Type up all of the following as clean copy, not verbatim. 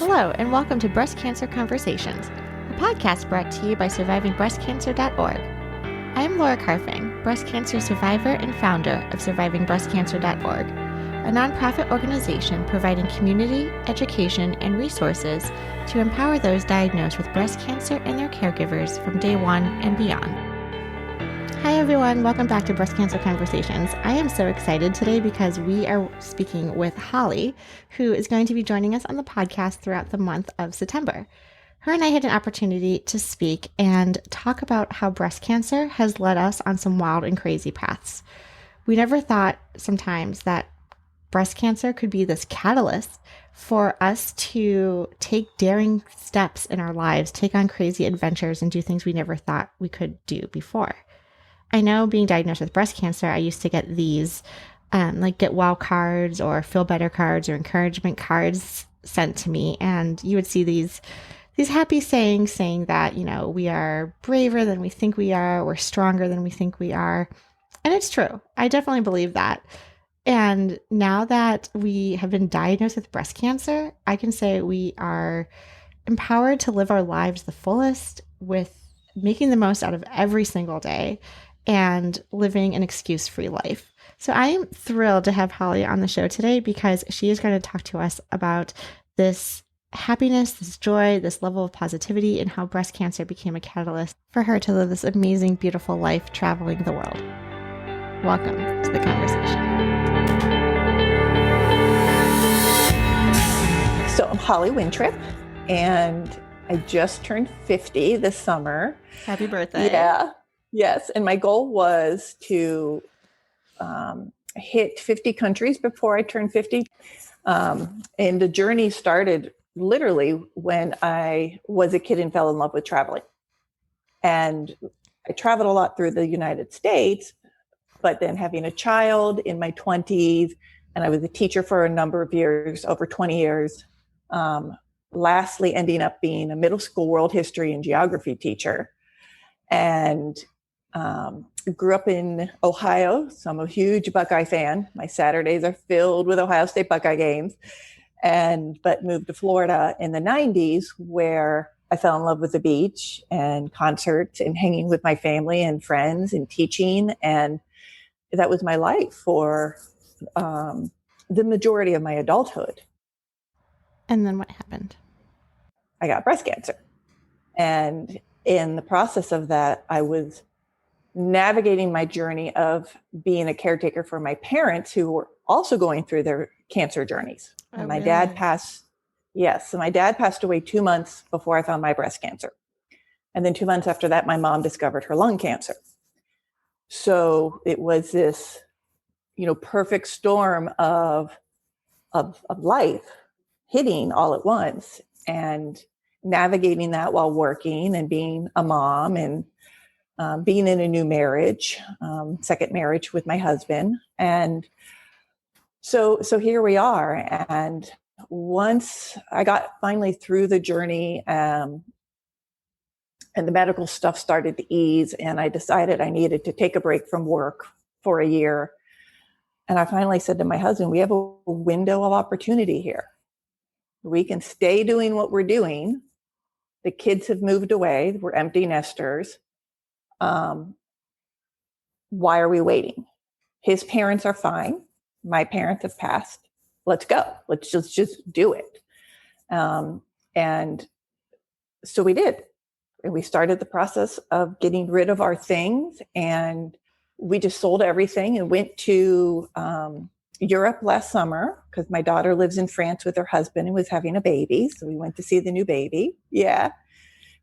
Hello, and welcome to Breast Cancer Conversations, a podcast brought to you by survivingbreastcancer.org. I am Laura Carfing, breast cancer survivor and founder of survivingbreastcancer.org, a nonprofit organization providing community, education, and resources to empower those diagnosed with breast cancer and their caregivers from day one and beyond. Hi everyone, welcome back to Breast Cancer Conversations. I am so excited today because we are speaking with Holly, who is going to be joining us on the podcast throughout the month of September. Her and I had an opportunity to speak and talk about how breast cancer has led us on some wild and crazy paths. We never thought sometimes that breast cancer could be this catalyst for us to take daring steps in our lives, take on crazy adventures, and do things we never thought we could do before. I know being diagnosed with breast cancer, I used to get these like get well cards or feel better cards or encouragement cards sent to me. And you would see these happy sayings saying that, you know, we are braver than we think we are. We're stronger than we think we are. And it's true. I definitely believe that. And now that we have been diagnosed with breast cancer, I can say we are empowered to live our lives the fullest with making the most out of every single day and living an excuse-free life. So I am thrilled to have Holly on the show today because she is going to talk to us about this happiness, this joy, this level of positivity, and how breast cancer became a catalyst for her to live this amazing, beautiful life traveling the world. Welcome to the conversation. So I'm Holly Wintrip, and I just turned 50 this summer. Happy birthday. Yeah. Yes. And my goal was to hit 50 countries before I turned 50. And the journey started literally when I was a kid and fell in love with traveling. And I traveled a lot through the United States, but then having a child in my 20s, and I was a teacher for a number of years, over 20 years. Lastly, ending up being a middle school world history and geography teacher. And grew up in Ohio, so I'm a huge Buckeye fan. My Saturdays are filled with Ohio State Buckeye games. But moved to Florida in the 90s, where I fell in love with the beach and concerts and hanging with my family and friends and teaching. And that was my life for the majority of my adulthood. And then what happened? I got breast cancer. And in the process of that, I was navigating my journey of being a caretaker for my parents who were also going through their cancer journeys. And my dad passed. Yes. So my dad passed away 2 months before I found my breast cancer. And then 2 months after that, my mom discovered her lung cancer. So it was this, perfect storm of life hitting all at once, and navigating that while working and being a mom and being in a new marriage, second marriage with my husband. And so here we are. And once I got finally through the journey, and the medical stuff started to ease, and I decided I needed to take a break from work for a year. And I finally said to my husband, we have a window of opportunity here. We can stay doing what we're doing. The kids have moved away. We're empty nesters. Why are we waiting? His parents are fine. My parents have passed. Let's go. Let's just do it. And so we did. And we started the process of getting rid of our things, and we just sold everything and went to Europe last summer because my daughter lives in France with her husband and was having a baby. So we went to see the new baby. Yeah.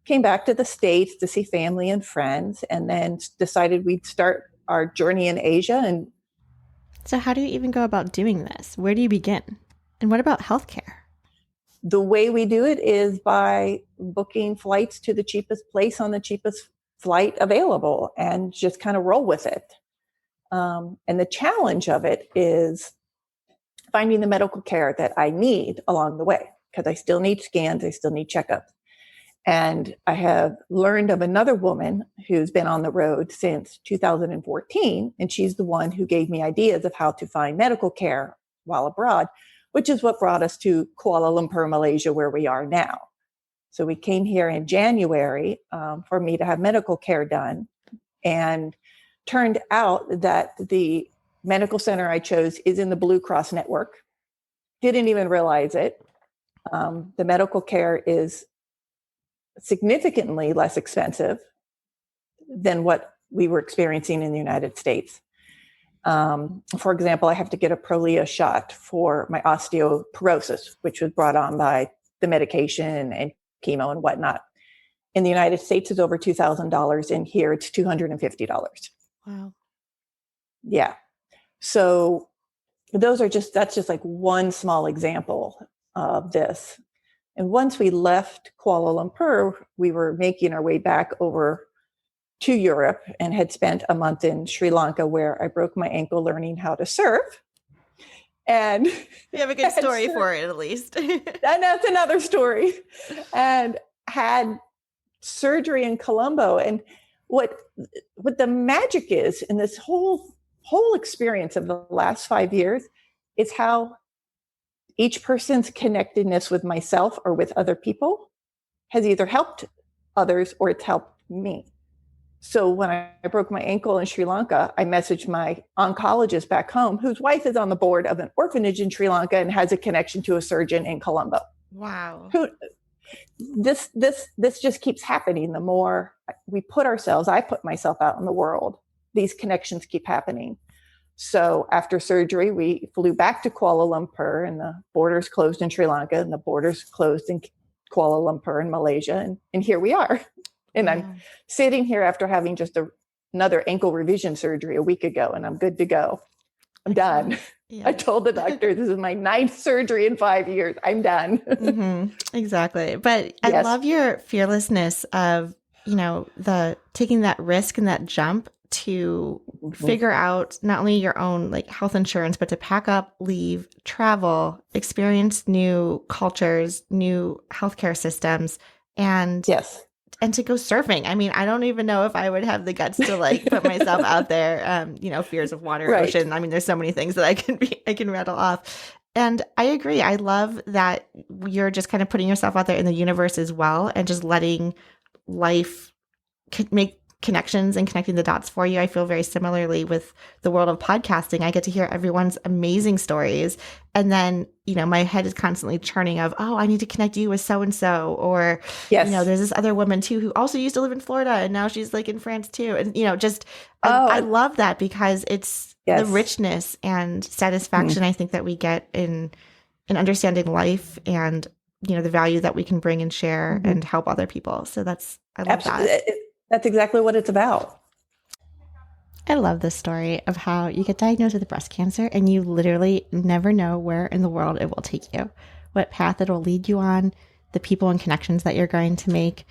Came back to the States to see family and friends, and then decided we'd start our journey in Asia. And so how do you even go about doing this? Where do you begin? And what about healthcare? The way we do it is by booking flights to the cheapest place on the cheapest flight available and just kind of roll with it. And the challenge of it is finding the medical care that I need along the way, because I still need scans, I still need checkups. And I have learned of another woman who's been on the road since 2014, and she's the one who gave me ideas of how to find medical care while abroad, which is what brought us to Kuala Lumpur, Malaysia, where we are now. So we came here in January for me to have medical care done, and turned out that the medical center I chose is in the Blue Cross network. Didn't even realize it. The medical care is significantly less expensive than what we were experiencing in the United States. For example, I have to get a Prolia shot for my osteoporosis, which was brought on by the medication and chemo and whatnot. In the United States, it's over $2,000. And here it's $250. Wow. Yeah. So that's just like one small example of this. And once we left Kuala Lumpur, we were making our way back over to Europe and had spent a month in Sri Lanka, where I broke my ankle learning how to surf. And you have a good story for it, at least. And that's another story. And had surgery in Colombo. And what the magic is in this whole experience of the last 5 years is how each person's connectedness with myself or with other people has either helped others or it's helped me. So when I broke my ankle in Sri Lanka, I messaged my oncologist back home, whose wife is on the board of an orphanage in Sri Lanka and has a connection to a surgeon in Colombo. Wow. This just keeps happening. The more I put myself out in the world, these connections keep happening. So after surgery, we flew back to Kuala Lumpur, and the borders closed in Sri Lanka and the borders closed in Kuala Lumpur and Malaysia. And here we are. And I'm sitting here after having just another ankle revision surgery a week ago, and I'm good to go. I'm done. Yeah. I told the doctor this is my 9th surgery in 5 years. I'm done. Mm-hmm. Exactly. But I love your fearlessness of, the taking that risk and that jump to figure out not only your own like health insurance, but to pack up, leave, travel, experience new cultures, new healthcare systems, and to go surfing. I mean, I don't even know if I would have the guts to like put myself out there. Fears of water, ocean. I mean, there's so many things that I can rattle off. And I agree. I love that you're just kind of putting yourself out there in the universe as well, and just letting life make connections and connecting the dots for you. I feel very similarly with the world of podcasting. I get to hear everyone's amazing stories. And then, my head is constantly churning of, oh, I need to connect you with so-and-so. Or, there's this other woman too, who also used to live in Florida and now she's like in France too. And, I love that because it's the richness and satisfaction I think that we get in understanding life and, the value that we can bring and share and help other people. So I love that. That's exactly what it's about. I love this story of how you get diagnosed with breast cancer and you literally never know where in the world it will take you, what path it will lead you on, the people and connections that you're going to make.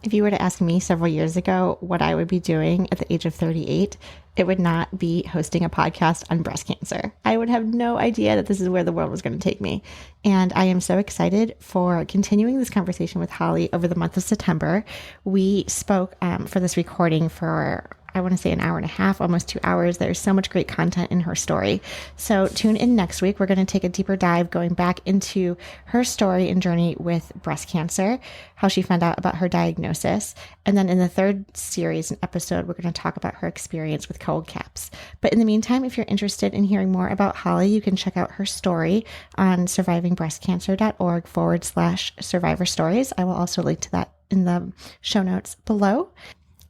If you were to ask me several years ago what I would be doing at the age of 38, it would not be hosting a podcast on breast cancer. I would have no idea that this is where the world was going to take me. And I am so excited for continuing this conversation with Holly over the month of September. We spoke for this recording for, I want to say, an hour and a half, almost 2 hours. There's so much great content in her story. So tune in next week. We're going to take a deeper dive going back into her story and journey with breast cancer, how she found out about her diagnosis. And then in the third series and episode, we're going to talk about her experience with cold caps. But in the meantime, if you're interested in hearing more about Holly, you can check out her story on survivingbreastcancer.org/survivor stories. I will also link to that in the show notes below.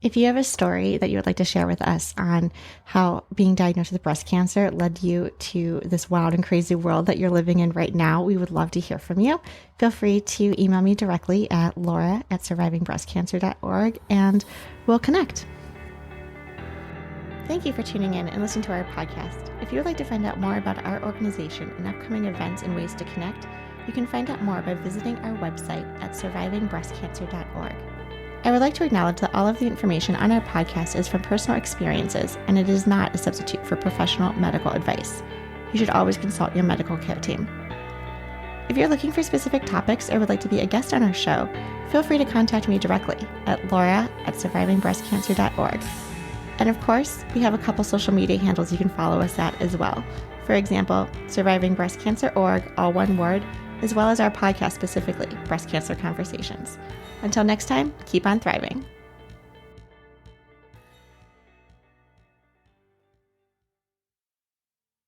If you have a story that you would like to share with us on how being diagnosed with breast cancer led you to this wild and crazy world that you're living in right now, we would love to hear from you. Feel free to email me directly at laura@survivingbreastcancer.org and we'll connect. Thank you for tuning in and listening to our podcast. If you would like to find out more about our organization and upcoming events and ways to connect, you can find out more by visiting our website at survivingbreastcancer.org. I would like to acknowledge that all of the information on our podcast is from personal experiences, and it is not a substitute for professional medical advice. You should always consult your medical care team. If you're looking for specific topics or would like to be a guest on our show, feel free to contact me directly at laura@survivingbreastcancer.org. And of course, we have a couple social media handles you can follow us at as well. For example, survivingbreastcancer.org, all one word, as well as our podcast specifically, Breast Cancer Conversations. Until next time, keep on thriving.